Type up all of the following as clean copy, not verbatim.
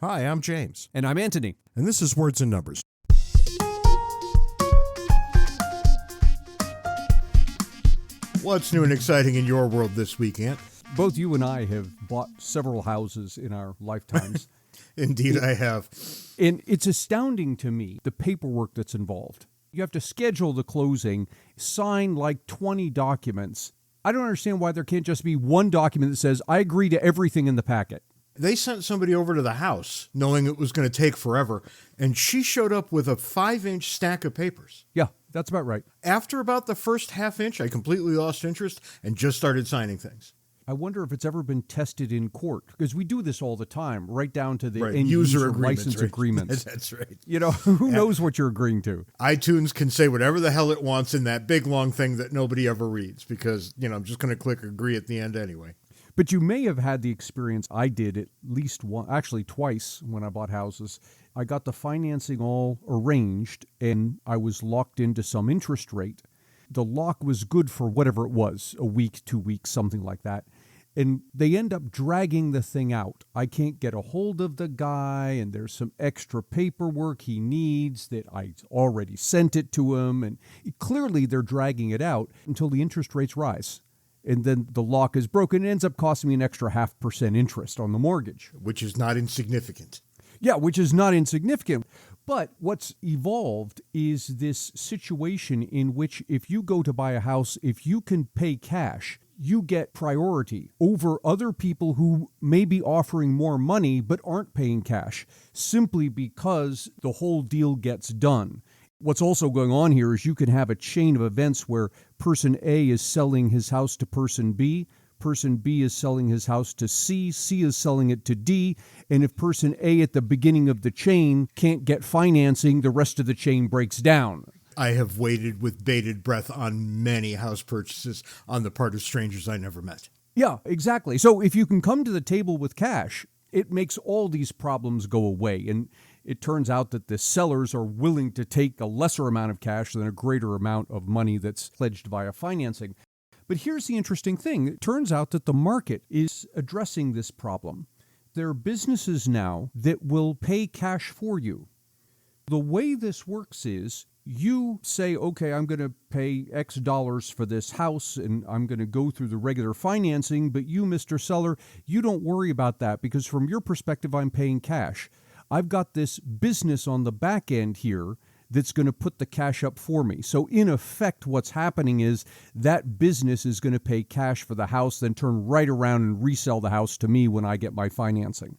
Hi, I'm James. And I'm Anthony. And this is Words and Numbers. What's new and exciting in your world this week, Ant? Both you and I have bought several houses in our lifetimes. Indeed, I have. And it's astounding to me, the paperwork that's involved. You have to schedule the closing, sign like 20 documents. I don't understand why there can't just be one document that says, I agree to everything in the packet. They sent somebody over to the house knowing it was going to take forever, and she showed up with a 5-inch stack of papers. Yeah, that's about right. After about the first half-inch, I completely lost interest and just started signing things. I wonder if it's ever been tested in court, because we do this all the time, right down to the Right. end User license right? agreements. That's right. You know, who knows what you're agreeing to? iTunes can say whatever the hell it wants in that big, long thing that nobody ever reads because, I'm just going to click agree at the end anyway. But you may have had the experience I did at least one, actually twice when I bought houses. I got the financing all arranged and I was locked into some interest rate. The lock was good for whatever it was, a week, 2 weeks, something like that. And they end up dragging the thing out. I can't get a hold of the guy, and there's some extra paperwork he needs that I already sent it to him. And clearly they're dragging it out until the interest rates rise. And then the lock is broken. It ends up costing me an extra 0.5% interest on the mortgage. Which is not insignificant. Yeah, which is not insignificant. But what's evolved is this situation in which if you go to buy a house, if you can pay cash, you get priority over other people who may be offering more money but aren't paying cash, simply because the whole deal gets done. What's also going on here is you can have a chain of events where person A is selling his house to person B is selling his house to C is selling it to D, and if person A at the beginning of the chain can't get financing, the rest of the chain breaks down. I have waited with bated breath on many house purchases on the part of strangers I never met. Yeah, exactly. So if you can come to the table with cash, it makes all these problems go away. And it turns out that the sellers are willing to take a lesser amount of cash than a greater amount of money that's pledged via financing. But here's the interesting thing. It turns out that the market is addressing this problem. There are businesses now that will pay cash for you. The way this works is you say, okay, I'm going to pay X dollars for this house and I'm going to go through the regular financing, but you, Mr. Seller, you don't worry about that because from your perspective, I'm paying cash. I've got this business on the back end here that's going to put the cash up for me. So in effect, what's happening is that business is going to pay cash for the house, then turn right around and resell the house to me when I get my financing.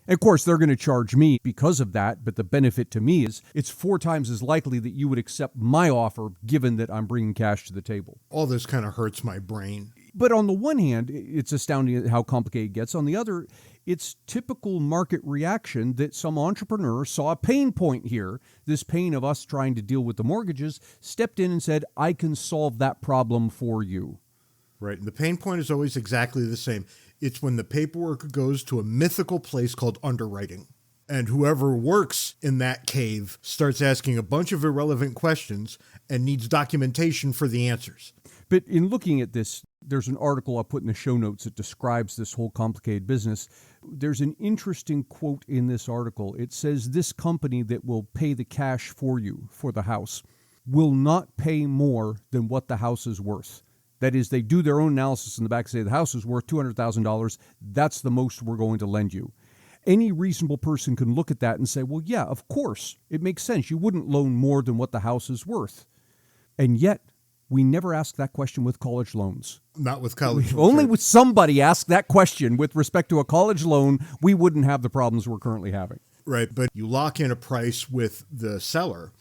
And of course, they're going to charge me because of that, but the benefit to me is it's 4 times as likely that you would accept my offer given that I'm bringing cash to the table. All this kind of hurts my brain. But on the one hand, it's astounding how complicated it gets. On the other, it's typical market reaction that some entrepreneur saw a pain point here, this pain of us trying to deal with the mortgages, stepped in and said, I can solve that problem for you. Right, and the pain point is always exactly the same. It's when the paperwork goes to a mythical place called underwriting. And whoever works in that cave starts asking a bunch of irrelevant questions and needs documentation for the answers. But in looking at this, there's an article I'll put in the show notes that describes this whole complicated business. There's an interesting quote in this article. It says this company that will pay the cash for you for the house will not pay more than what the house is worth. That is, they do their own analysis in the back, say the house is worth $200,000. That's the most we're going to lend you. Any reasonable person can look at that and say, well, yeah, of course, it makes sense. You wouldn't loan more than what the house is worth. And yet, we never ask that question with college loans. Not with college loans. Only with somebody ask that question with respect to a college loan, we wouldn't have the problems we're currently having. Right, but you lock in a price with the seller,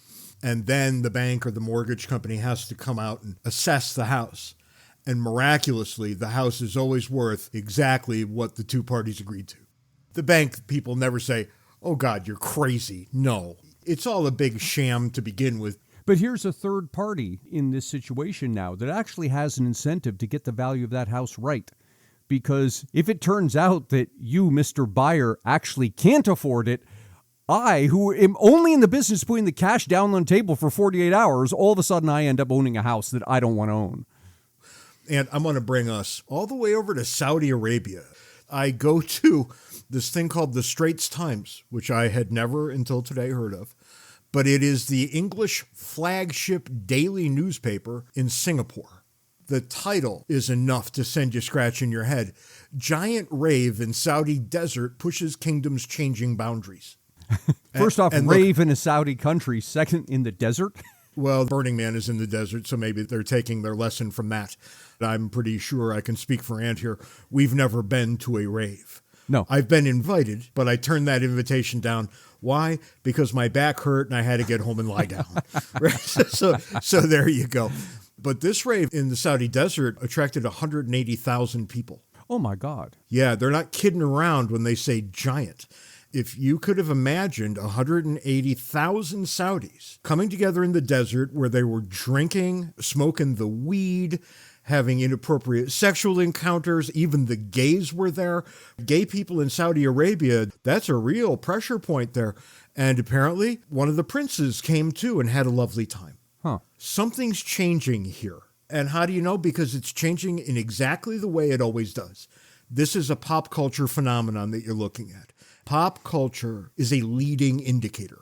and then the bank or the mortgage company has to come out and assess the house. And miraculously, the house is always worth exactly what the two parties agreed to. The bank people never say, oh God, you're crazy. No, it's all a big sham to begin with. But here's a third party in this situation now that actually has an incentive to get the value of that house right. Because if it turns out that you, Mr. Buyer, actually can't afford it, I, who am only in the business putting the cash down on the table for 48 hours, all of a sudden I end up owning a house that I don't want to own. And I'm going to bring us all the way over to Saudi Arabia. I go to this thing called the Straits Times, which I had never until today heard of, but it is the English flagship daily newspaper in Singapore. The title is enough to send you scratching your head. Giant rave in Saudi desert pushes kingdom's changing boundaries. First off, rave in a Saudi country. Second, in the desert. Well, Burning Man is in the desert, so maybe they're taking their lesson from that. I'm pretty sure I can speak for Ant here. We've never been to a rave. No. I've been invited, but I turned that invitation down. Why? Because my back hurt and I had to get home and lie down. Right? So there you go. But this rave in the Saudi desert attracted 180,000 people. Oh, my God. Yeah, they're not kidding around when they say giant. If you could have imagined 180,000 Saudis coming together in the desert where they were drinking, smoking the weed, having inappropriate sexual encounters, even the gays were there. Gay people in Saudi Arabia, that's a real pressure point there. And apparently one of the princes came too and had a lovely time. Huh. Something's changing here. And how do you know? Because it's changing in exactly the way it always does. This is a pop culture phenomenon that you're looking at. Pop culture is a leading indicator.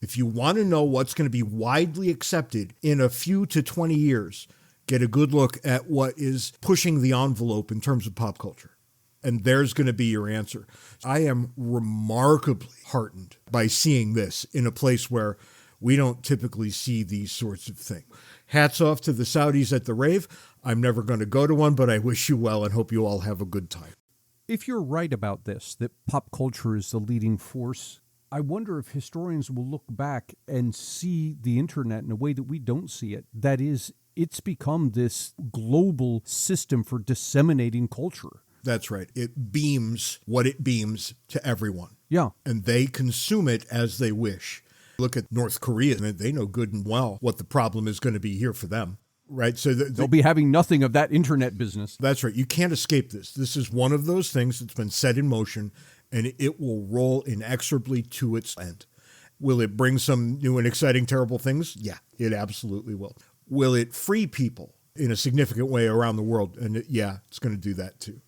If you want to know what's going to be widely accepted in a few to 20 years, get a good look at what is pushing the envelope in terms of pop culture. And there's going to be your answer. I am remarkably heartened by seeing this in a place where we don't typically see these sorts of things. Hats off to the Saudis at the rave. I'm never going to go to one, but I wish you well and hope you all have a good time. If you're right about this, that pop culture is the leading force, I wonder if historians will look back and see the internet in a way that we don't see it. That is, it's become this global system for disseminating culture. That's right. It beams what it beams to everyone. Yeah. And they consume it as they wish. Look at North Korea, and they know good and well what the problem is going to be here for them. Right. So they'll be having nothing of that internet business. That's right. You can't escape this. This is one of those things that's been set in motion, and it will roll inexorably to its end. Will it bring some new and exciting, terrible things? Yeah, it absolutely will. Will it free people in a significant way around the world? And yeah, it's going to do that too.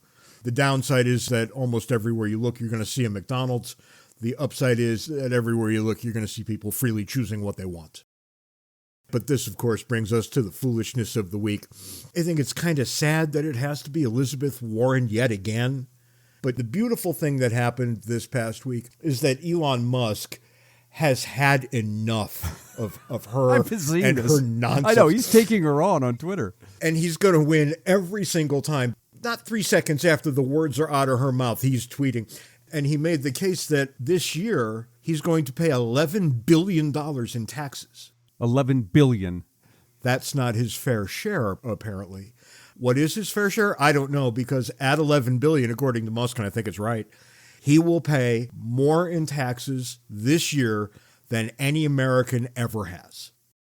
The downside is that almost everywhere you look, you're going to see a McDonald's. The upside is that everywhere you look, you're going to see people freely choosing what they want. But this, of course, brings us to the foolishness of the week. I think it's kind of sad that it has to be Elizabeth Warren yet again. But the beautiful thing that happened this past week is that Elon Musk has had enough of her and her nonsense. I know, he's taking her on Twitter. And he's going to win every single time. Not 3 seconds after the words are out of her mouth, he's tweeting. And he made the case that this year he's going to pay $11 billion in taxes. 11 billion. That's not his fair share, apparently. What is his fair share? I don't know, because at 11 billion, according to Musk, and I think it's right, he will pay more in taxes this year than any American ever has.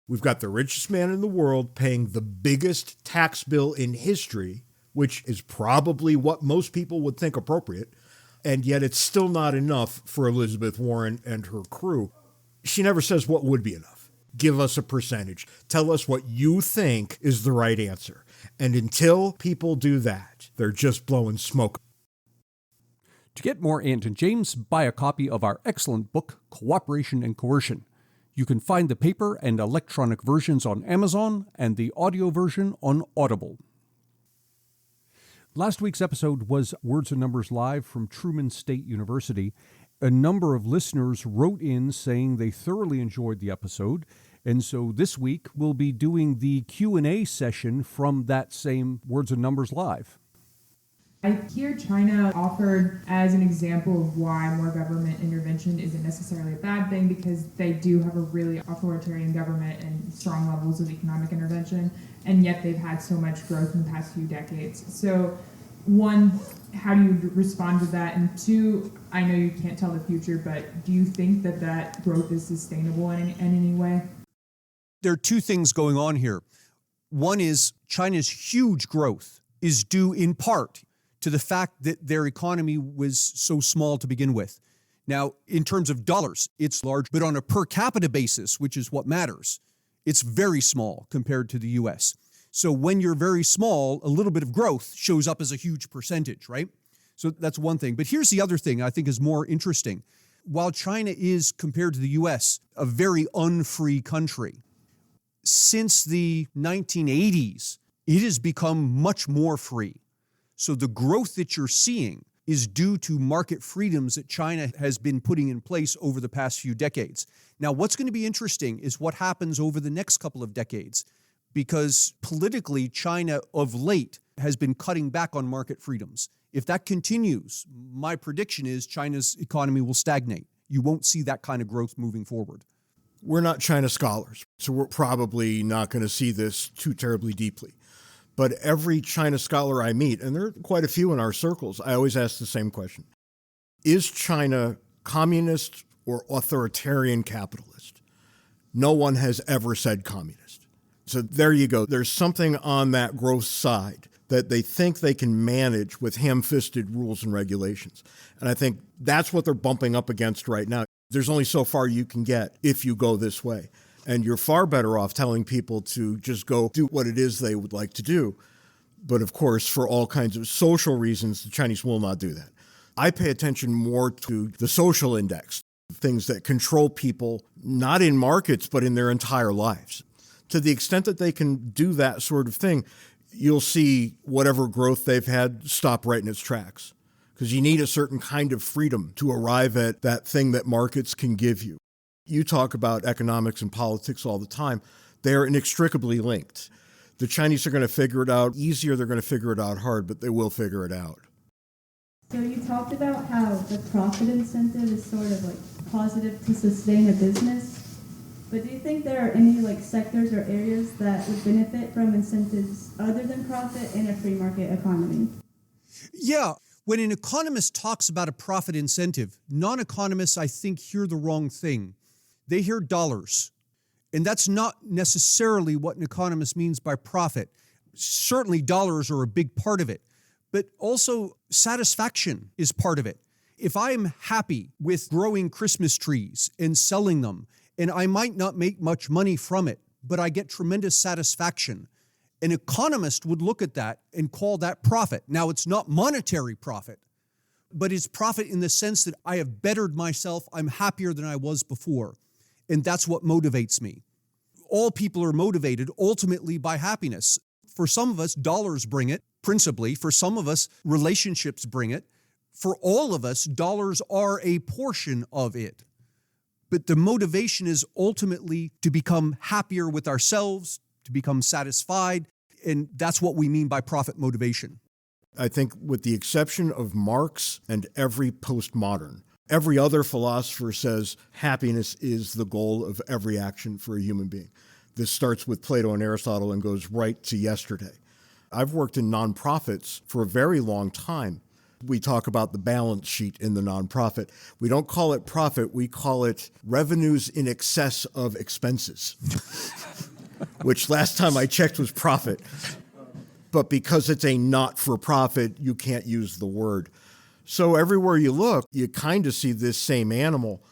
We've got the richest man in the world paying the biggest tax bill in history, which is probably what most people would think appropriate, and yet it's still not enough for Elizabeth Warren and her crew. She never says what would be enough. Give us a percentage. Tell us what you think is the right answer. And until people do that, they're just blowing smoke. To get more Ant and James, buy a copy of our excellent book, Cooperation and Coercion. You can find the paper and electronic versions on Amazon and the audio version on Audible. Last week's episode was Words and Numbers Live from Truman State University. A number of listeners wrote in saying they thoroughly enjoyed the episode, and so this week we'll be doing the Q&A session from that same Words and Numbers Live. I hear China offered as an example of why more government intervention isn't necessarily a bad thing, because they do have a really authoritarian government and strong levels of economic intervention, and yet they've had so much growth in the past few decades. So, one, how do you respond to that? And two, I know you can't tell the future, but do you think that that growth is sustainable in any way? There are two things going on here. One is China's huge growth is due in part to the fact that their economy was so small to begin with. Now, in terms of dollars, it's large, but on a per capita basis, which is what matters, it's very small compared to the U.S. So when you're very small, a little bit of growth shows up as a huge percentage, right? So that's one thing. But here's the other thing I think is more interesting. While China is, compared to the U.S., a very unfree country, since the 1980s, it has become much more free. So the growth that you're seeing is due to market freedoms that China has been putting in place over the past few decades. Now, what's going to be interesting is what happens over the next couple of decades, because politically, China of late has been cutting back on market freedoms. If that continues, my prediction is China's economy will stagnate. You won't see that kind of growth moving forward. We're not China scholars, so we're probably not going to see this too terribly deeply. But every China scholar I meet, and there are quite a few in our circles, I always ask the same question. Is China communist or authoritarian capitalist? No one has ever said communist. So there you go. There's something on that growth side that they think they can manage with ham-fisted rules and regulations. And I think that's what they're bumping up against right now. There's only so far you can get if you go this way. And you're far better off telling people to just go do what it is they would like to do. But of course, for all kinds of social reasons, the Chinese will not do that. I pay attention more to the social index, things that control people, not in markets, but in their entire lives. To the extent that they can do that sort of thing, you'll see whatever growth they've had stop right in its tracks. Because you need a certain kind of freedom to arrive at that thing that markets can give you. You talk about economics and politics all the time. They're inextricably linked. The Chinese are going to figure it out easier, they're going to figure it out hard, but they will figure it out. So you talked about how the profit incentive is sort of like positive to sustain a business, but do you think there are any like sectors or areas that would benefit from incentives other than profit in a free market economy? Yeah. When an economist talks about a profit incentive, non-economists, I think, hear the wrong thing. They hear dollars. And that's not necessarily what an economist means by profit. Certainly dollars are a big part of it, but also satisfaction is part of it. If I am happy with growing Christmas trees and selling them, and I might not make much money from it, but I get tremendous satisfaction, an economist would look at that and call that profit. Now, it's not monetary profit, but it's profit in the sense that I have bettered myself, I'm happier than I was before. And that's what motivates me. All people are motivated ultimately by happiness. For some of us, dollars bring it, principally. For some of us, relationships bring it. For all of us, dollars are a portion of it. But the motivation is ultimately to become happier with ourselves, to become satisfied, and that's what we mean by profit motivation. I think with the exception of Marx and every postmodern, every other philosopher says happiness is the goal of every action for a human being. This starts with Plato and Aristotle and goes right to yesterday. I've worked in nonprofits for a very long time. We talk about the balance sheet in the nonprofit. We don't call it profit, we call it revenues in excess of expenses, which last time I checked was profit. But because it's a not-for-profit, you can't use the word. So everywhere you look, you kind of see this same animal.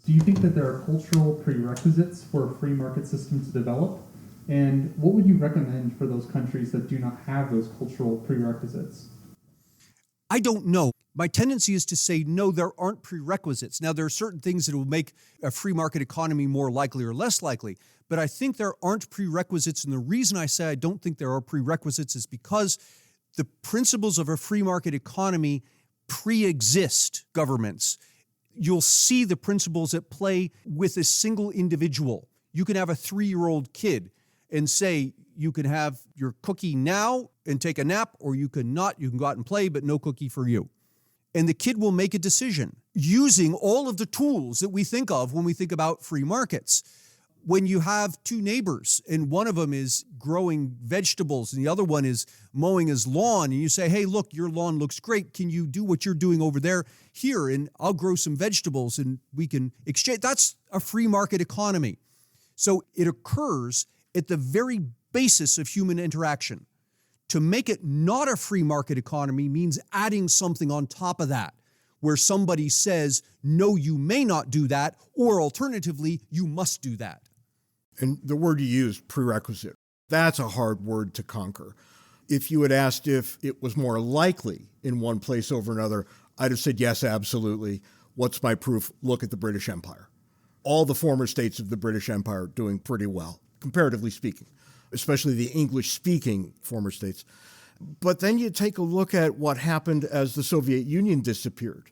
Do you think that there are cultural prerequisites for a free market system to develop? And what would you recommend for those countries that do not have those cultural prerequisites? I don't know. My tendency is to say, no, there aren't prerequisites. Now, there are certain things that will make a free market economy more likely or less likely, but I think there aren't prerequisites. And the reason I say I don't think there are prerequisites is because the principles of a free market economy pre-exist governments. You'll see the principles at play with a single individual. You can have a 3-year-old kid and say, you can have your cookie now and take a nap, or you can not. You can go out and play, but no cookie for you. And the kid will make a decision using all of the tools that we think of when we think about free markets. When you have 2 neighbors and one of them is growing vegetables and the other one is mowing his lawn, and you say, hey, look, your lawn looks great. Can you do what you're doing over there here? And I'll grow some vegetables and we can exchange. That's a free market economy. So it occurs at the very basis of human interaction. To make it not a free market economy means adding something on top of that, where somebody says, no, you may not do that, or alternatively, you must do that. And the word you used, prerequisite, that's a hard word to conquer. If you had asked if it was more likely in one place over another, I'd have said, yes, absolutely. What's my proof? Look at the British Empire. All the former states of the British Empire doing pretty well, comparatively speaking, especially the English-speaking former states. But then you take a look at what happened as the Soviet Union disappeared.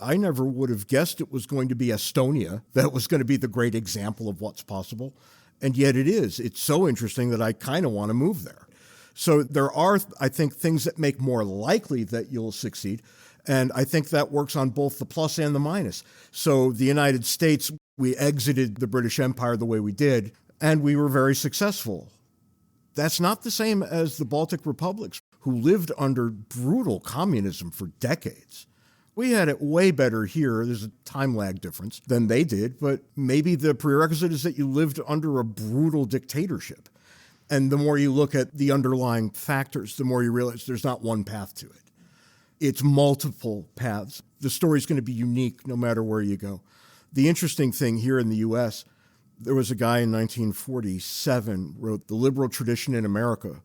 I never would have guessed it was going to be Estonia that was going to be the great example of what's possible. And yet it is. It's so interesting that I kind of want to move there. So there are, I think, things that make more likely that you'll succeed. And I think that works on both the plus and the minus. So the United States, we exited the British Empire the way we did, and we were very successful. That's not the same as the Baltic republics, who lived under brutal communism for decades. We had it way better here. There's a time lag difference than they did, but maybe the prerequisite is that you lived under a brutal dictatorship. And the more you look at the underlying factors, the more you realize there's not one path to it. It's multiple paths. The story's going to be unique no matter where you go. The interesting thing here in the U.S., there was a guy in 1947 wrote The Liberal Tradition in America,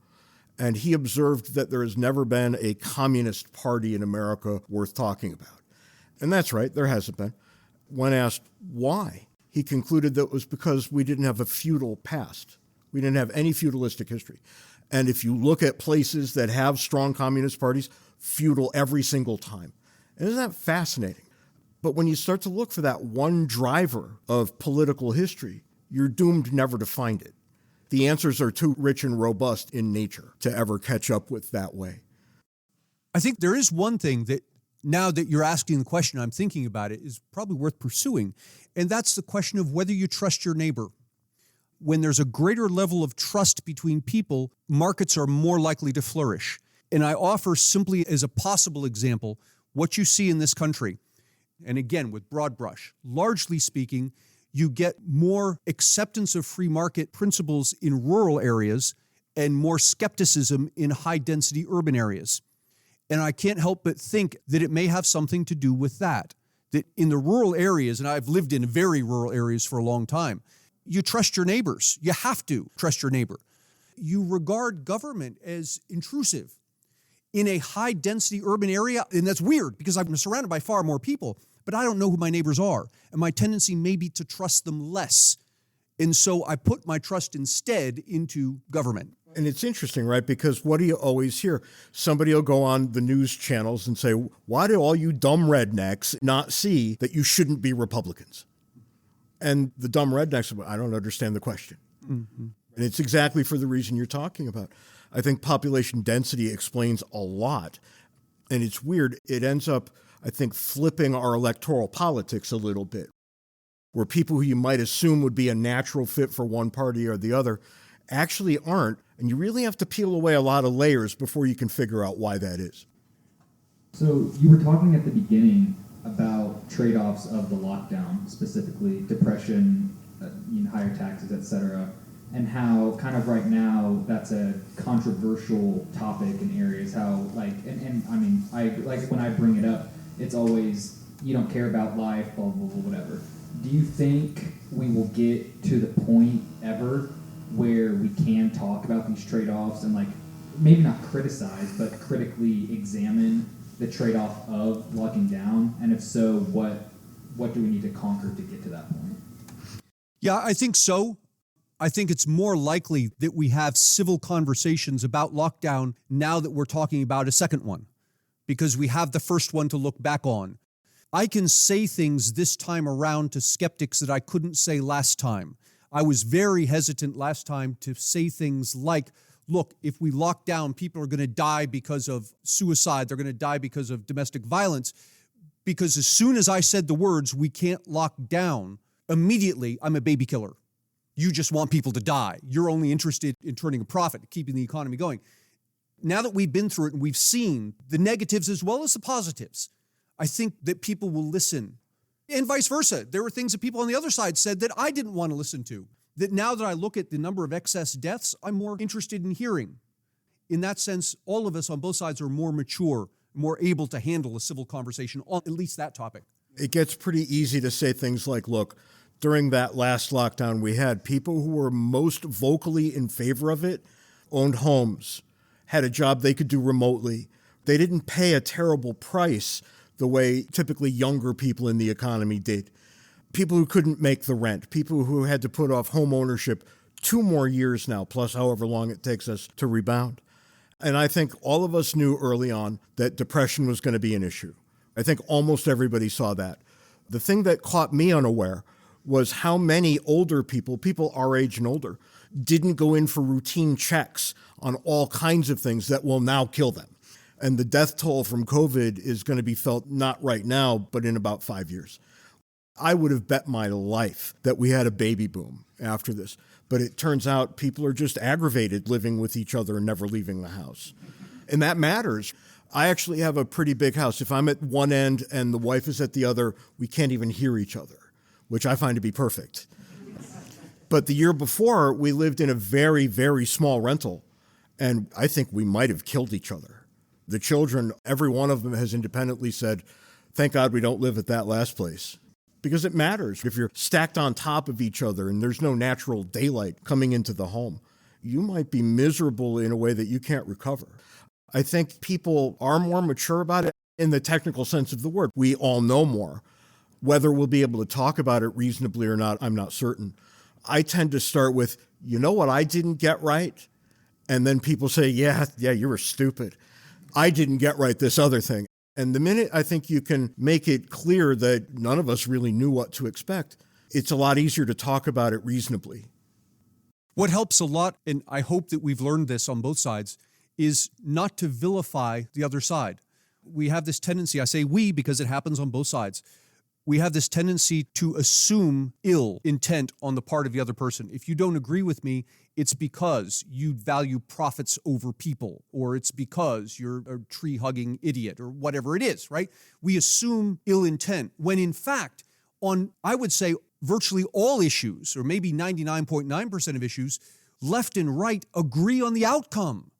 and he observed that there has never been a communist party in America worth talking about. And that's right, there hasn't been. When asked why, he concluded that it was because we didn't have a feudal past. We didn't have any feudalistic history. And if you look at places that have strong communist parties, feudal every single time. And isn't that fascinating? But when you start to look for that one driver of political history, you're doomed never to find it. The answers are too rich and robust in nature to ever catch up with that way. I think there is one thing that, now that you're asking the question, I'm thinking about it, is probably worth pursuing. And that's the question of whether you trust your neighbor. When there's a greater level of trust between people, markets are more likely to flourish. And I offer simply as a possible example what you see in this country. And again, with broad brush, largely speaking, you get more acceptance of free market principles in rural areas and more skepticism in high-density urban areas. And I can't help but think that it may have something to do with that in the rural areas, and I've lived in very rural areas for a long time, you trust your neighbors. You have to trust your neighbor. You regard government as intrusive. In a high-density urban area, and that's weird because I'm surrounded by far more people, but I don't know who my neighbors are, and my tendency may be to trust them less. And so I put my trust instead into government. And it's interesting, right? Because what do you always hear? Somebody will go on the news channels and say, why do all you dumb rednecks not see that you shouldn't be Republicans? And the dumb rednecks, I don't understand the question. Mm-hmm. And it's exactly for the reason you're talking about. I think population density explains a lot. And it's weird. It ends up, I think, flipping our electoral politics a little bit, where people who you might assume would be a natural fit for one party or the other actually aren't. And you really have to peel away a lot of layers before you can figure out why that is. So you were talking at the beginning about trade-offs of the lockdown, specifically depression, higher taxes, etc., and how kind of right now that's a controversial topic in areas. How I when I bring it up, it's always you don't care about life, blah blah blah, whatever. Do you think we will get to the point ever where we can talk about these trade-offs and maybe not criticize, but critically examine the trade-off of locking down? And if so, what do we need to conquer to get to that point? Yeah, I think so. I think it's more likely that we have civil conversations about lockdown now that we're talking about a second one, because we have the first one to look back on. I can say things this time around to skeptics that I couldn't say last time. I was very hesitant last time to say things like, look, if we lock down, people are going to die because of suicide. They're going to die because of domestic violence. Because as soon as I said the words, we can't lock down, immediately I'm a baby killer. You just want people to die. You're only interested in turning a profit, keeping the economy going. Now that we've been through it and we've seen the negatives as well as the positives, I think that people will listen. And vice versa. There were things that people on the other side said that I didn't want to listen to. That now that I look at the number of excess deaths, I'm more interested in hearing. In that sense, all of us on both sides are more mature, more able to handle a civil conversation on at least that topic. It gets pretty easy to say things like, look, during that last lockdown we had, people who were most vocally in favor of it owned homes, had a job they could do remotely, They didn't pay a terrible price the way typically younger people in the economy did. People who couldn't make the rent, people who had to put off home ownership 2 more years now, plus however long it takes us to rebound. And I think all of us knew early on that depression was going to be an issue. I think almost everybody saw that. The thing that caught me unaware was how many older people our age and older, didn't go in for routine checks on all kinds of things that will now kill them. And the death toll from COVID is going to be felt not right now, but in about 5 years. I would have bet my life that we had a baby boom after this. But it turns out people are just aggravated living with each other and never leaving the house. And that matters. I actually have a pretty big house. If I'm at one end and the wife is at the other, we can't even hear each other, which I find to be perfect. But the year before, we lived in a very, very small rental, and I think we might have killed each other. The children, every one of them has independently said, thank God we don't live at that last place. Because it matters. If you're stacked on top of each other and there's no natural daylight coming into the home, you might be miserable in a way that you can't recover. I think people are more mature about it in the technical sense of the word. We all know more. Whether we'll be able to talk about it reasonably or not, I'm not certain. I tend to start with, you know what I didn't get right? And then people say, yeah, you were stupid. I didn't get right this other thing. And the minute I think you can make it clear that none of us really knew what to expect, it's a lot easier to talk about it reasonably. What helps a lot, and I hope that we've learned this on both sides, is not to vilify the other side. We have this tendency, I say we because it happens on both sides, we have this tendency to assume ill intent on the part of the other person. If you don't agree with me, it's because you value profits over people, or it's because you're a tree-hugging idiot, or whatever it is, right? We assume ill intent, when in fact, on, I would say, virtually all issues, or maybe 99.9% of issues, left and right agree on the outcome.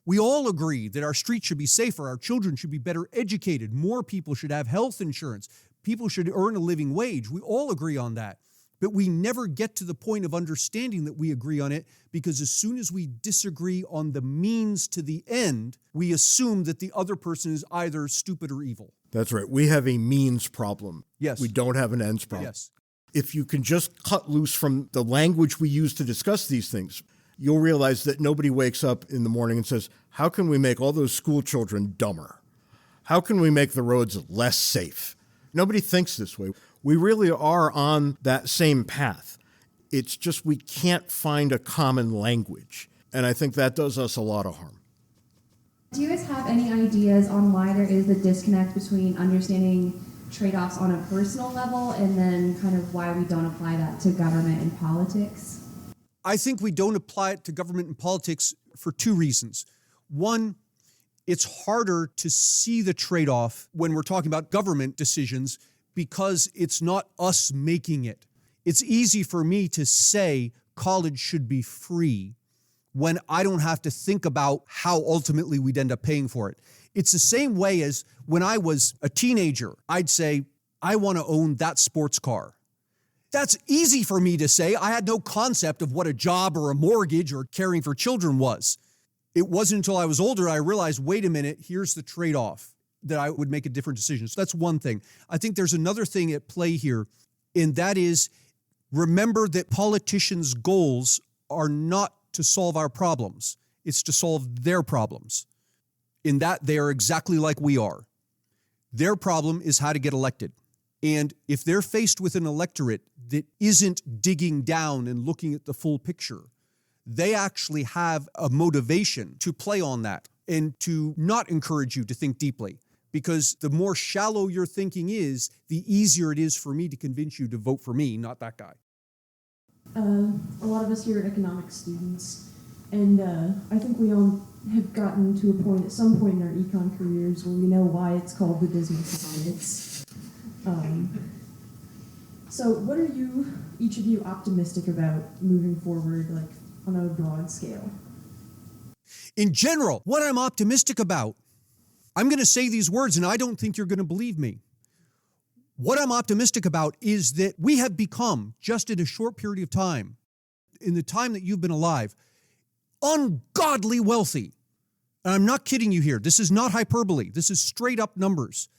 We all agree that our streets should be safer, our children should be better educated, more people should have health insurance, people should earn a living wage. We all agree on that. But we never get to the point of understanding that we agree on it, because as soon as we disagree on the means to the end, we assume that the other person is either stupid or evil. That's right. We have a means problem. Yes. We don't have an ends problem. Yes. If you can just cut loose from the language we use to discuss these things, you'll realize that nobody wakes up in the morning and says, how can we make all those school children dumber? How can we make the roads less safe? Nobody thinks this way. We really are on that same path. It's just we can't find a common language. And I think that does us a lot of harm. Do you guys have any ideas on why there is a disconnect between understanding trade-offs on a personal level and then kind of why we don't apply that to government and politics? I think we don't apply it to government and politics for 2 reasons. One, it's harder to see the trade-off when we're talking about government decisions because it's not us making it. It's easy for me to say college should be free when I don't have to think about how ultimately we'd end up paying for it. It's the same way as when I was a teenager, I'd say, I want to own that sports car. That's easy for me to say. I had no concept of what a job or a mortgage or caring for children was. It wasn't until I was older I realized, wait a minute, here's the trade-off, that I would make a different decision. So that's one thing. I think there's another thing at play here, and that is, remember that politicians' goals are not to solve our problems. It's to solve their problems. In that, they are exactly like we are. Their problem is how to get elected. And if they're faced with an electorate that isn't digging down and looking at the full picture, they actually have a motivation to play on that and to not encourage you to think deeply. Because the more shallow your thinking is, the easier it is for me to convince you to vote for me, not that guy. A lot of us here are economics students, and I think we all have gotten to a point at some point in our econ careers where we know why it's called the business of science. So what are each of you optimistic about moving forward, like on a broad scale? In general, what I'm optimistic about, I'm going to say these words and I don't think you're going to believe me. What I'm optimistic about is that we have become, just in a short period of time, in the time that you've been alive, ungodly wealthy. And I'm not kidding you here. This is not hyperbole. This is straight up numbers.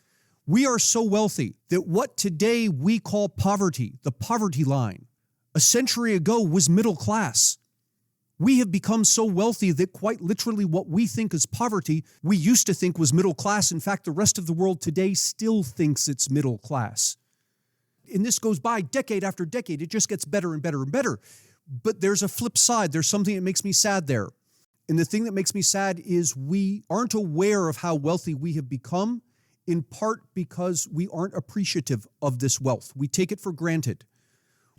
We are so wealthy that what today we call poverty, the poverty line, a century ago was middle class. We have become so wealthy that quite literally what we think is poverty, we used to think was middle class. In fact, the rest of the world today still thinks it's middle class. And this goes by decade after decade. It just gets better and better and better. But there's a flip side. There's something that makes me sad there. And the thing that makes me sad is we aren't aware of how wealthy we have become, in part because we aren't appreciative of this wealth. We take it for granted.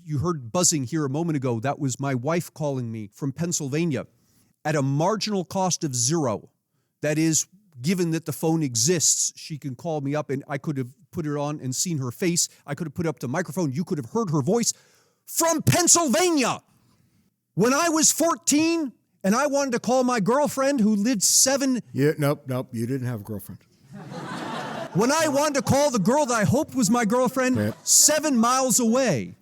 You heard buzzing here a moment ago. That was my wife calling me from Pennsylvania at a marginal cost of zero. That is, given that the phone exists, she can call me up and I could have put it on and seen her face. I could have put up the microphone. You could have heard her voice from Pennsylvania. When I was 14 and I wanted to call my girlfriend who lived Nope, you didn't have a girlfriend. When I wanted to call the girl that I hoped was my girlfriend 7 miles away,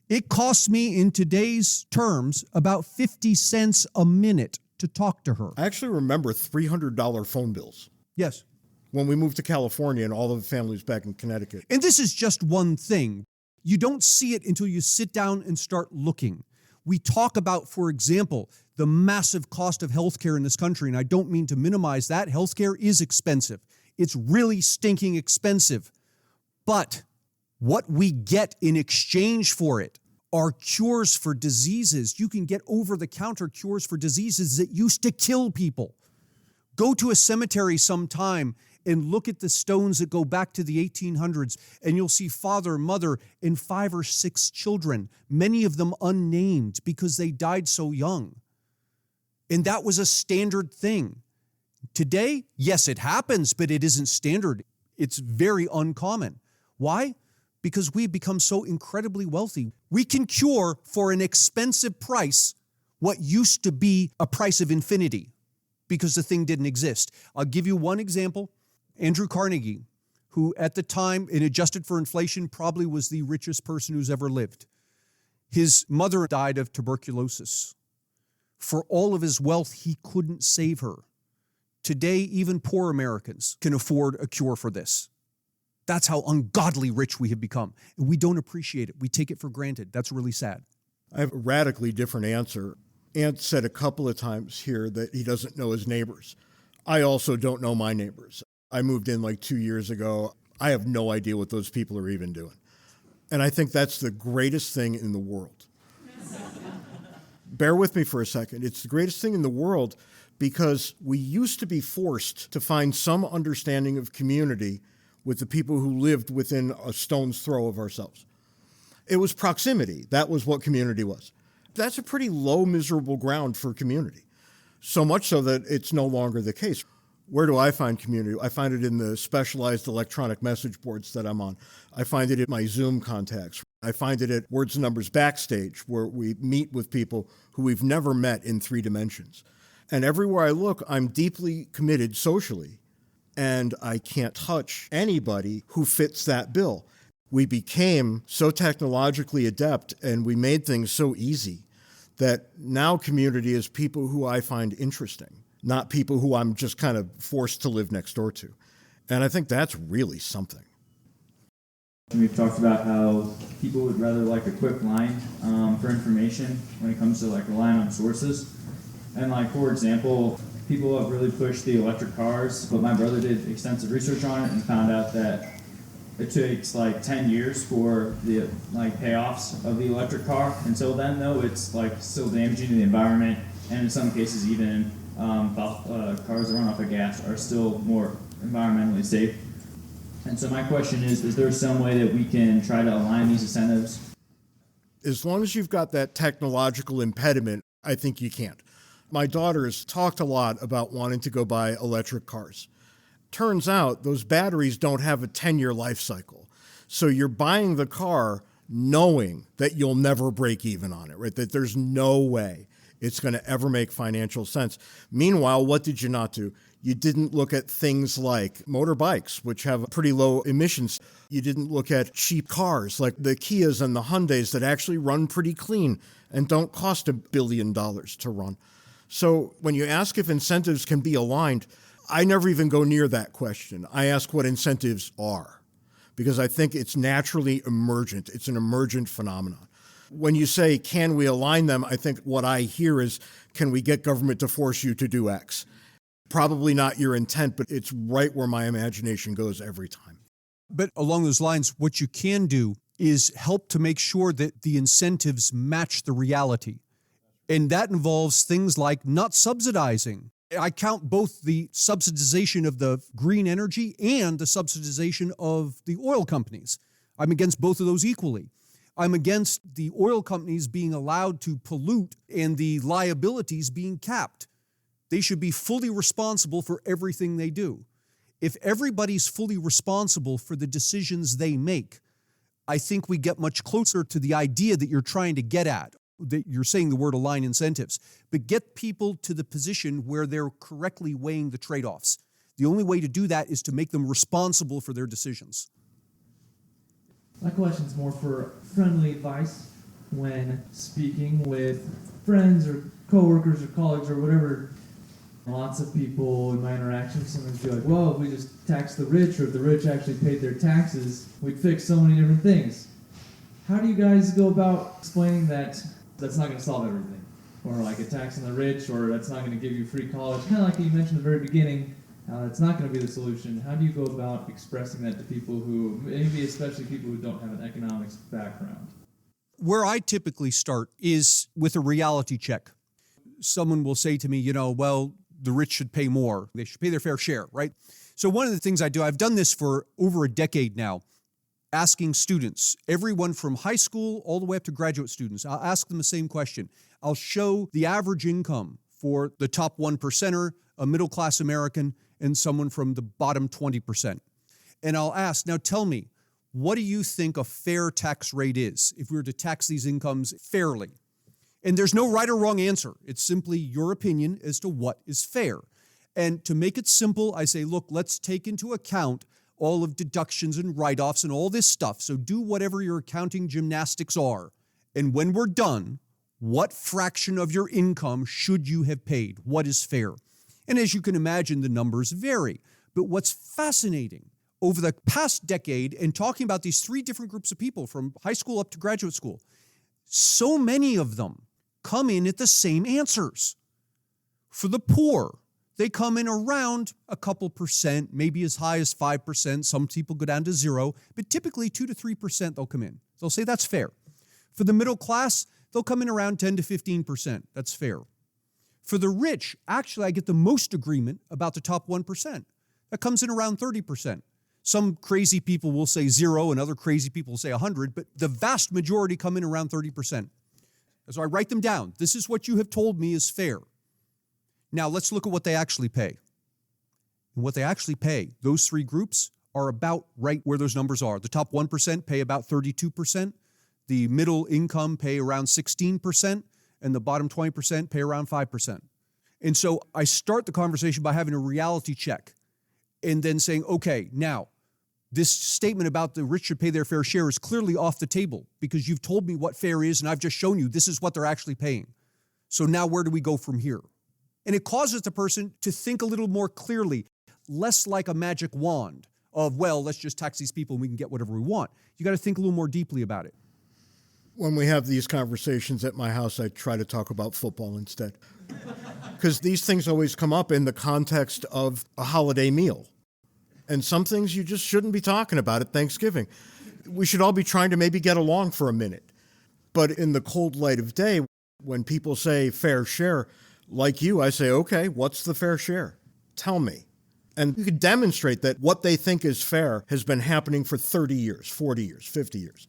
it cost me in today's terms about 50 cents a minute to talk to her. I actually remember $300 phone bills. Yes. When we moved to California and all of the families back in Connecticut. And this is just one thing. You don't see it until you sit down and start looking. We talk about, for example, the massive cost of healthcare in this country, and I don't mean to minimize that. Healthcare is expensive. It's really stinking expensive. But what we get in exchange for it are cures for diseases. You can get over-the-counter cures for diseases that used to kill people. Go to a cemetery sometime and look at the stones that go back to the 1800s, and you'll see father, mother, and 5 or 6 children, many of them unnamed because they died so young. And that was a standard thing. Today, yes, it happens, but it isn't standard. It's very uncommon. Why? Because we've become so incredibly wealthy. We can cure for an expensive price what used to be a price of infinity because the thing didn't exist. I'll give you one example. Andrew Carnegie, who at the time, and adjusted for inflation, probably was the richest person who's ever lived. His mother died of tuberculosis. For all of his wealth, he couldn't save her. Today, even poor Americans can afford a cure for this. That's how ungodly rich we have become. And we don't appreciate it. We take it for granted. That's really sad. I have a radically different answer. Ant said a couple of times here that he doesn't know his neighbors. I also don't know my neighbors. I moved in like 2 years ago. I have no idea what those people are even doing. And I think that's the greatest thing in the world. Bear with me for a second. It's the greatest thing in the world because we used to be forced to find some understanding of community with the people who lived within a stone's throw of ourselves. It was proximity. That was what community was. That's a pretty low, miserable ground for community. So much so that it's no longer the case. Where do I find community? I find it in the specialized electronic message boards that I'm on. I find it in my Zoom contacts. I find it at Words and Numbers Backstage, where we meet with people who we've never met in 3 dimensions. And everywhere I look, I'm deeply committed socially, and I can't touch anybody who fits that bill. We became so technologically adept, and we made things so easy that now community is people who I find interesting, not people who I'm just kind of forced to live next door to. And I think that's really something. We've talked about how people would rather like a quick line for information when it comes to like relying on sources. And like, for example, people have really pushed the electric cars, but my brother did extensive research on it and found out that it takes like 10 years for the like payoffs of the electric car. Until then, though, it's like still damaging to the environment, and in some cases, even cars that run off of gas are still more environmentally safe. And so my question is there some way that we can try to align these incentives? As long as you've got that technological impediment, I think you can't. My daughter has talked a lot about wanting to go buy electric cars. Turns out those batteries don't have a 10-year life cycle. So you're buying the car knowing that you'll never break even on it, right? That there's no way it's going to ever make financial sense. Meanwhile, what did you not do? You didn't look at things like motorbikes, which have pretty low emissions. You didn't look at cheap cars like the Kias and the Hyundais that actually run pretty clean and don't cost $1 billion to run. So when you ask if incentives can be aligned, I never even go near that question. I ask what incentives are, because I think it's naturally emergent. It's an emergent phenomenon. When you say, can we align them, I think what I hear is, can we get government to force you to do X? Probably not your intent, but it's right where my imagination goes every time. But along those lines, what you can do is help to make sure that the incentives match the reality. And that involves things like not subsidizing. I count both the subsidization of the green energy and the subsidization of the oil companies. I'm against both of those equally. I'm against the oil companies being allowed to pollute and the liabilities being capped. They should be fully responsible for everything they do. If everybody's fully responsible for the decisions they make, I think we get much closer to the idea that you're trying to get at, that you're saying the word align incentives, but get people to the position where they're correctly weighing the trade-offs. The only way to do that is to make them responsible for their decisions. My question's more for friendly advice when speaking with friends or coworkers or colleagues or whatever. Lots of people in my interactions sometimes be like, well, if we just tax the rich, or if the rich actually paid their taxes, we'd fix so many different things. How do you guys go about explaining that that's not going to solve everything? Or like a tax on the rich, or that's not going to give you free college? Kind of like you mentioned at the very beginning, it's not going to be the solution. How do you go about expressing that to people who, maybe especially people who don't have an economics background? Where I typically start is with a reality check. Someone will say to me, well, the rich should pay more. They should pay their fair share, right? So one of the things I do, I've done this for over a decade now, asking students, everyone from high school all the way up to graduate students, I'll ask them the same question. I'll show the average income for the top 1%er, a middle-class American, and someone from the bottom 20%. And I'll ask, now tell me, what do you think a fair tax rate is if we were to tax these incomes fairly? And there's no right or wrong answer. It's simply your opinion as to what is fair. And to make it simple, I say, look, let's take into account all of deductions and write-offs and all this stuff. So do whatever your accounting gymnastics are. And when we're done, what fraction of your income should you have paid? What is fair? And as you can imagine, the numbers vary. But what's fascinating, over the past decade, and talking about these three different groups of people from high school up to graduate school, so many of them come in at the same answers. For the poor, they come in around a couple percent, maybe as high as 5%. Some people go down to 0, but typically 2 to 3% they'll come in. They'll say that's fair. For the middle class, they'll come in around 10 to 15%. That's fair. For the rich, actually, I get the most agreement about the top 1%. That comes in around 30%. Some crazy people will say 0 and other crazy people will say 100, but the vast majority come in around 30%. So I write them down. This is what you have told me is fair. Now let's look at what they actually pay. And what they actually pay, those three groups are about right where those numbers are. The top 1% pay about 32%. The middle income pay around 16%. And the bottom 20% pay around 5%. And so I start the conversation by having a reality check and then saying, okay, now, this statement about the rich should pay their fair share is clearly off the table because you've told me what fair is and I've just shown you this is what they're actually paying. So now where do we go from here? And it causes the person to think a little more clearly, less like a magic wand of, well, let's just tax these people and we can get whatever we want. You got to think a little more deeply about it. When we have these conversations at my house, I try to talk about football instead. Because these things always come up in the context of a holiday meal. And some things you just shouldn't be talking about at Thanksgiving. We should all be trying to maybe get along for a minute. But in the cold light of day, when people say fair share, like you, I say, okay, what's the fair share? Tell me. And you could demonstrate that what they think is fair has been happening for 30 years, 40 years, 50 years.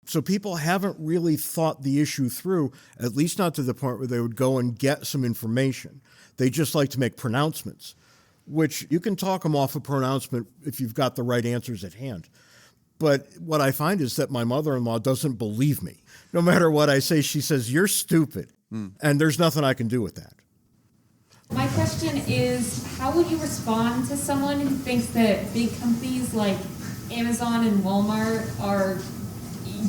So people haven't really thought the issue through, at least not to the point where they would go and get some information. They just like to make pronouncements, which you can talk them off a pronouncement if you've got the right answers at hand. But what I find is that my mother-in-law doesn't believe me. No matter what I say, she says, you're stupid. And there's nothing I can do with that. My question is, how would you respond to someone who thinks that big companies like Amazon and Walmart are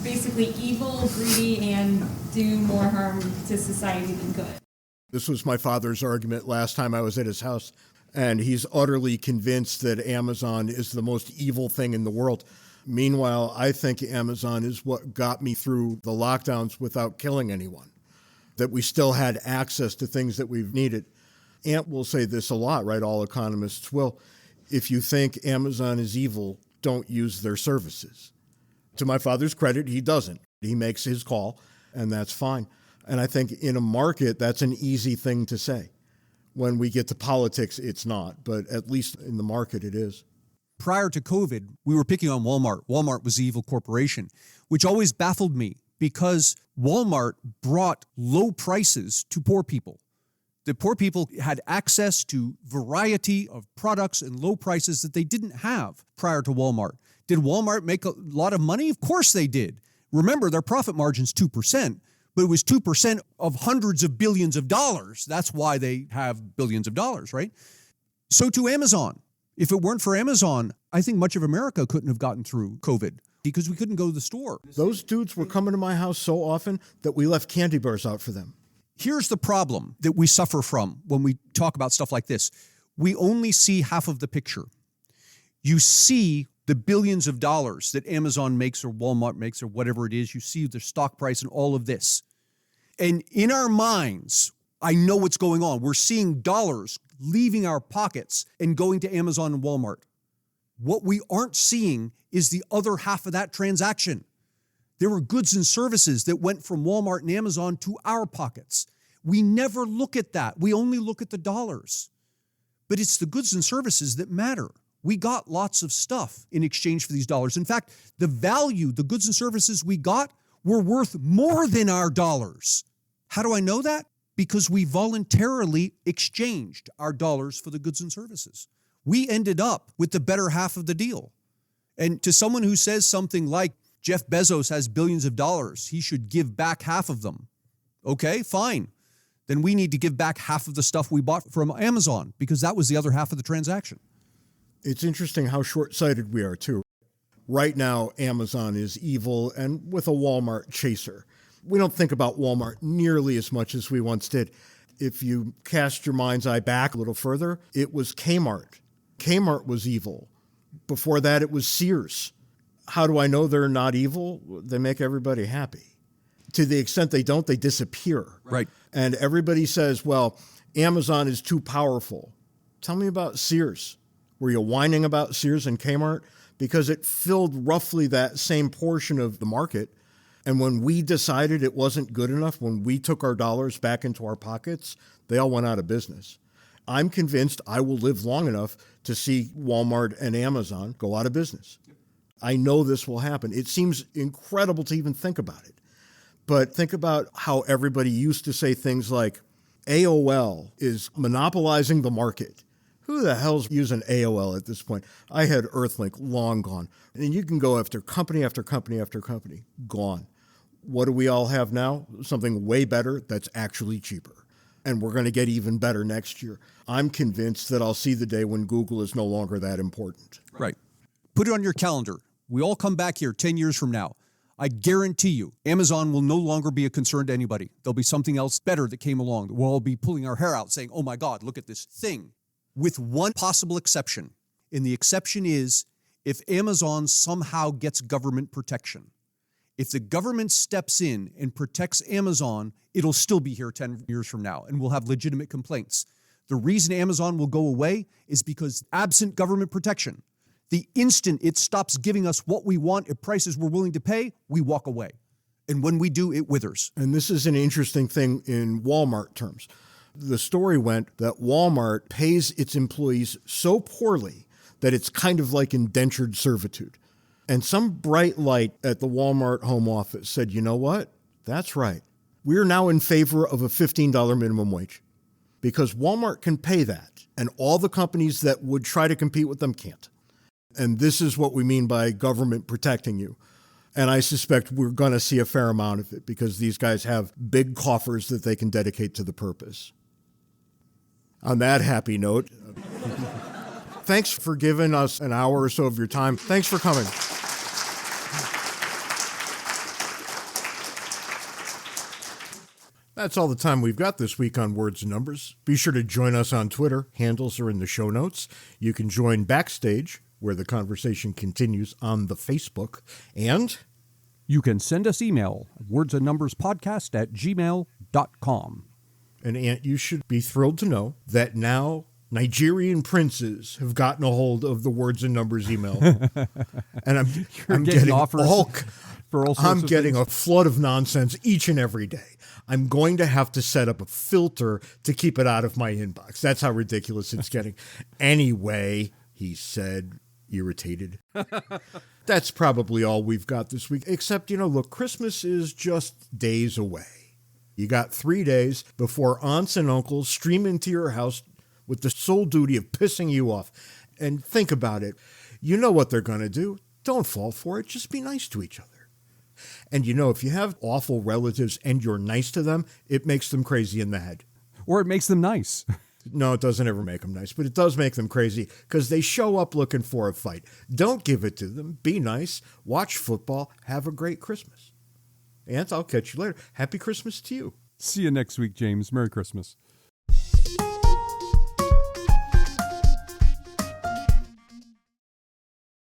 basically evil, greedy, and do more harm to society than good? This was my father's argument last time I was at his house, and he's utterly convinced that Amazon is the most evil thing in the world. Meanwhile, I think Amazon is what got me through the lockdowns without killing anyone, that we still had access to things that we've needed. Amp will say this a lot, right? All economists will. If you think Amazon is evil, don't use their services. To my father's credit, he doesn't. He makes his call, and that's fine. And I think in a market, that's an easy thing to say. When we get to politics, it's not, but at least in the market, it is. Prior to COVID, we were picking on Walmart. Walmart was the evil corporation, which always baffled me because Walmart brought low prices to poor people. The poor people had access to variety of products and low prices that they didn't have prior to Walmart. Did Walmart make a lot of money? Of course they did. Remember, their profit margin's 2%, but it was 2% of hundreds of billions of dollars. That's why they have billions of dollars, right? So to Amazon. If it weren't for Amazon, I think much of America couldn't have gotten through COVID because we couldn't go to the store. Those dudes were coming to my house so often that we left candy bars out for them. Here's the problem that we suffer from when we talk about stuff like this. We only see half of the picture. You see the billions of dollars that Amazon makes or Walmart makes or whatever it is. You see their stock price and all of this. And in our minds, I know what's going on. We're seeing dollars leaving our pockets and going to Amazon and Walmart. What we aren't seeing is the other half of that transaction. There were goods and services that went from Walmart and Amazon to our pockets. We never look at that. We only look at the dollars. But it's the goods and services that matter. We got lots of stuff in exchange for these dollars. In fact, the value, the goods and services we got were worth more than our dollars. How do I know that? Because we voluntarily exchanged our dollars for the goods and services. We ended up with the better half of the deal. And to someone who says something like, Jeff Bezos has billions of dollars, he should give back half of them. Okay, fine. Then we need to give back half of the stuff we bought from Amazon because that was the other half of the transaction. It's interesting how short-sighted we are, too. Right now, Amazon is evil and with a Walmart chaser. We don't think about Walmart nearly as much as we once did. If you cast your mind's eye back a little further, it was Kmart. Kmart was evil. Before that, it was Sears. How do I know they're not evil? They make everybody happy. To the extent they don't, they disappear. Right. And everybody says, well, Amazon is too powerful. Tell me about Sears. Were you whining about Sears and Kmart? Because it filled roughly that same portion of the market. And when we decided it wasn't good enough, when we took our dollars back into our pockets, they all went out of business. I'm convinced I will live long enough to see Walmart and Amazon go out of business. I know this will happen. It seems incredible to even think about it. But think about how everybody used to say things like, AOL is monopolizing the market. Who the hell's using AOL at this point? I had Earthlink long gone. And you can go after company after company after company. Gone. What do we all have now? Something way better that's actually cheaper. And we're going to get even better next year. I'm convinced that I'll see the day when Google is no longer that important. Right. Put it on your calendar. We all come back here 10 years from now. I guarantee you, Amazon will no longer be a concern to anybody. There'll be something else better that came along. We'll all be pulling our hair out saying, oh my God, look at this thing. With one possible exception. And the exception is if Amazon somehow gets government protection. If the government steps in and protects Amazon, it'll still be here 10 years from now, and we'll have legitimate complaints. The reason Amazon will go away is because absent government protection, the instant it stops giving us what we want at prices we're willing to pay, we walk away. And when we do, it withers. And this is an interesting thing in Walmart terms. The story went that Walmart pays its employees so poorly that it's kind of like indentured servitude. And some bright light at the Walmart home office said, you know what? That's right. We're now in favor of a $15 minimum wage because Walmart can pay that. And all the companies that would try to compete with them can't. And this is what we mean by government protecting you. And I suspect we're going to see a fair amount of it because these guys have big coffers that they can dedicate to the purpose. On that happy note, thanks for giving us an hour or so of your time. Thanks for coming. That's all the time we've got this week on Words and Numbers. Be sure to join us on Twitter. Handles are in the show notes. You can join Backstage, where the conversation continues, on the Facebook. And you can send us email, wordsandnumberspodcast@gmail.com. And Ant, you should be thrilled to know that now Nigerian princes have gotten a hold of the Words and Numbers email. And I'm getting offers for all sorts I'm of getting things. a flood of nonsense each and every day. I'm going to have to set up a filter to keep it out of my inbox. That's how ridiculous it's getting. Anyway, he said, irritated. That's probably all we've got this week. Except, look, Christmas is just days away. You got 3 days before aunts and uncles stream into your house with the sole duty of pissing you off. And think about it. You know what they're going to do. Don't fall for it. Just be nice to each other. And if you have awful relatives and you're nice to them, it makes them crazy in the head. Or it makes them nice. No, it doesn't ever make them nice, but it does make them crazy because they show up looking for a fight. Don't give it to them. Be nice. Watch football. Have a great Christmas. And I'll catch you later. Happy Christmas to you. See you next week, James. Merry Christmas.